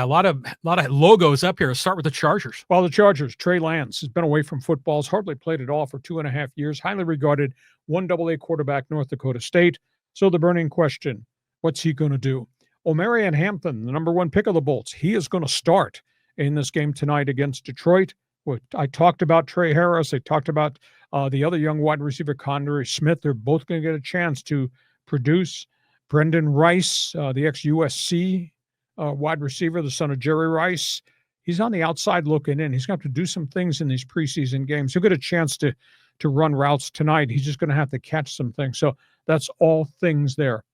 Yeah, a lot of logos up here. Let's start with the Chargers. Well, the Chargers, Trey Lance has been away from football, has hardly played at all for 2.5 years, highly regarded 1AA quarterback, North Dakota State. So the burning question, what's he going to do? Omarion Hampton, the number 1 pick of the Bolts, he is going to start in this game tonight against Detroit. I talked about Trey Harris. I talked about the other young wide receiver, Connery Smith. They're both going to get a chance to produce. Brendan Rice, the ex-USC wide receiver, the son of Jerry Rice, he's on the outside looking in. He's going to have to do some things in these preseason games. He'll get a chance to run routes tonight. He's just going to have to catch some things. So that's all things there.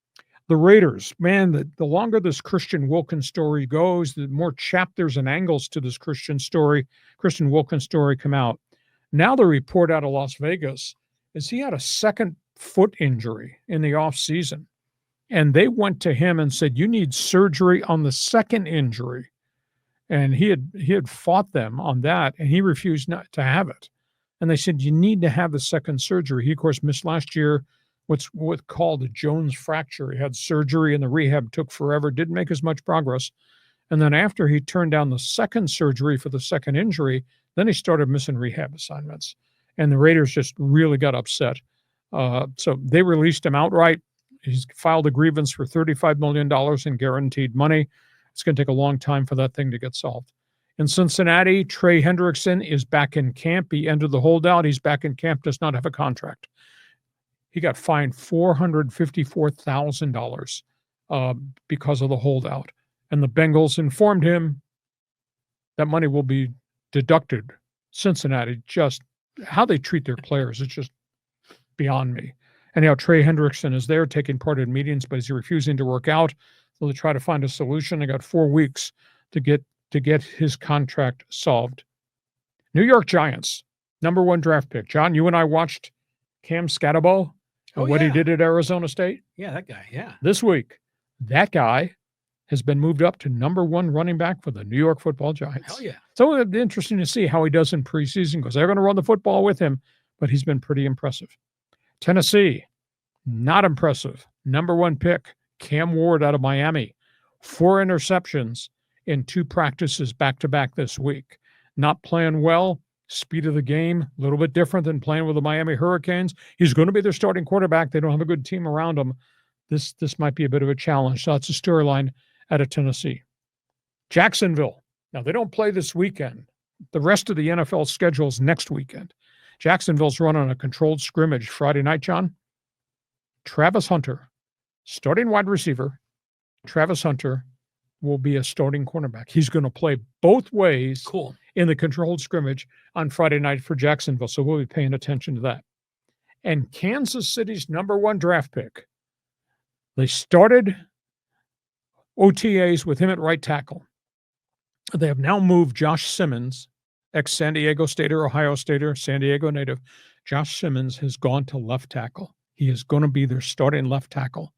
The Raiders, man, the longer this Christian Wilkins story goes, the more chapters and angles to this Christian Wilkins story come out. Now the report out of Las Vegas is he had a second foot injury in the offseason. And they went to him and said, you need surgery on the second injury. And he had fought them on that, and he refused not to have it. And they said, you need to have the second surgery. He, of course, missed last year what's called a Jones fracture. He had surgery, and the rehab took forever, didn't make as much progress. And then after he turned down the second surgery for the second injury, then he started missing rehab assignments. And the Raiders just really got upset. So they released him outright. He's filed a grievance for $35 million in guaranteed money. It's going to take a long time for that thing to get solved. In Cincinnati, Trey Hendrickson is back in camp. He ended the holdout. He's back in camp, does not have a contract. He got fined $454,000 because of the holdout. And the Bengals informed him that money will be deducted. Cincinnati, just how they treat their players, it's just beyond me. Anyhow, Trey Hendrickson is there taking part in meetings, but he's refusing to work out. So they try to find a solution. They got 4 weeks to get his contract solved. New York Giants, number 1 draft pick. John, you and I watched Cam Scatterbo and what he did at Arizona State. Yeah, that guy, yeah. This week, that guy has been moved up to number 1 running back for the New York Football Giants. Hell yeah. So it'll be interesting to see how he does in preseason because they're going to run the football with him, but he's been pretty impressive. Tennessee, not impressive. Number 1 pick, Cam Ward out of Miami. 4 interceptions in 2 practices back-to-back this week. Not playing well. Speed of the game, a little bit different than playing with the Miami Hurricanes. He's going to be their starting quarterback. They don't have a good team around him. This might be a bit of a challenge. So that's a storyline out of Tennessee. Jacksonville. Now, they don't play this weekend. The rest of the NFL schedule is next weekend. Jacksonville's running a controlled scrimmage Friday night, John. Travis Hunter, starting wide receiver. Travis Hunter will be a starting cornerback. He's going to play both ways in the controlled scrimmage on Friday night for Jacksonville, so we'll be paying attention to that. And Kansas City's number 1 draft pick, they started OTAs with him at right tackle. They have now moved Josh Simmons, ex-San Diego Stater, Ohio Stater, San Diego native. Josh Simmons has gone to left tackle. He is going to be their starting left tackle.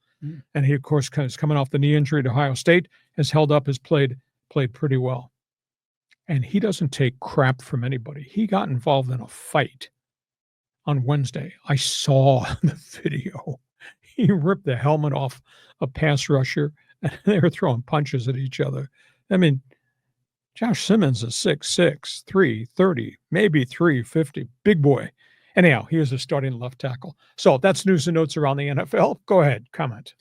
And he, of course, is coming off the knee injury to Ohio State, has held up, has played pretty well. And he doesn't take crap from anybody. He got involved in a fight on Wednesday. I saw the video. He ripped the helmet off a pass rusher, and they were throwing punches at each other. I mean, Josh Simmons is 6'6", 330, maybe 350. Big boy. Anyhow, he is a starting left tackle. So that's news and notes around the NFL. Go ahead, comment.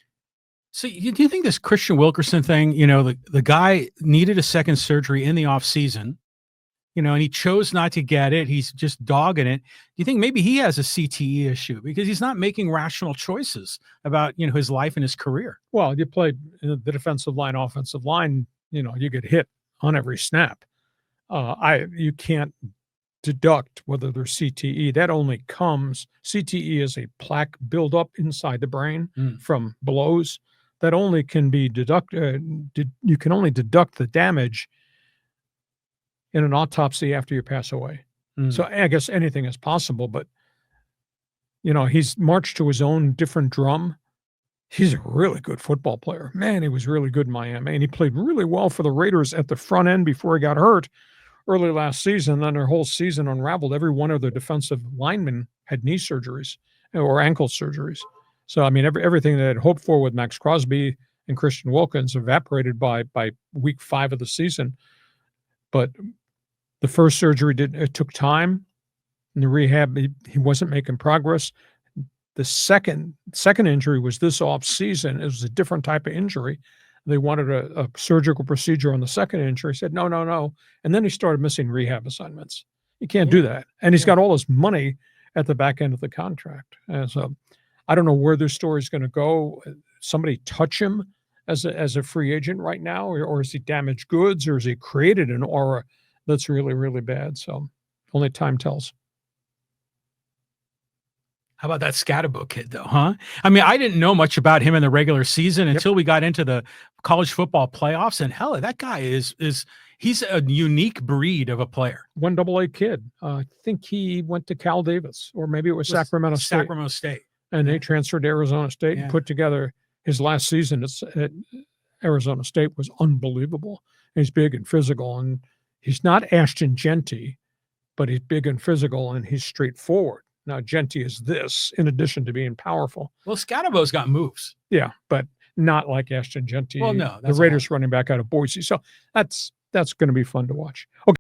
So do you think this Christian Wilkerson thing, the guy needed a second surgery in the offseason, and he chose not to get it. He's just dogging it. Do you think maybe he has a CTE issue because he's not making rational choices about, his life and his career? Well, you played the defensive line, offensive line, you get hit on every snap. You can't deduct whether there's CTE. That only comes, CTE is a plaque buildup inside the brain from blows. That only can be deducted. You can only deduct the damage in an autopsy after you pass away. So I guess anything is possible, but he's marched to his own different drum. He's a really good football player. Man, he was really good in Miami, and he played really well for the Raiders at the front end before he got hurt early last season. Then their whole season unraveled. Every one of their defensive linemen had knee surgeries or ankle surgeries. So, I mean, everything they had hoped for with Max Crosby and Christian Wilkins evaporated by week 5 of the season. But the first surgery it took time. In the rehab, he wasn't making progress. The second injury was this off season. It was a different type of injury. They wanted a surgical procedure on the second injury. He said, no. And then he started missing rehab assignments. You can't do that. And he's got all this money at the back end of the contract. And so I don't know where this story is going to go. Somebody touch him as a free agent right now, or is he damaged goods, or has he created an aura that's really, really bad? So only time tells. How about that Scatterbo kid, though, huh? I mean, I didn't know much about him in the regular season until we got into the college football playoffs. And hell, that guy he's a unique breed of a player. 1AA kid. I think he went to Cal Davis, or maybe it was Sacramento State. And they transferred to Arizona State and put together his last season at Arizona State was unbelievable. He's big and physical, and he's not Ashton Genty, but he's big and physical, and he's straightforward. Now, Genty is this, in addition to being powerful. Well, Scatterbo's got moves. Yeah, but not like Ashton Genty. Well, no. The Raiders running back out of Boise. So that's going to be fun to watch. Okay.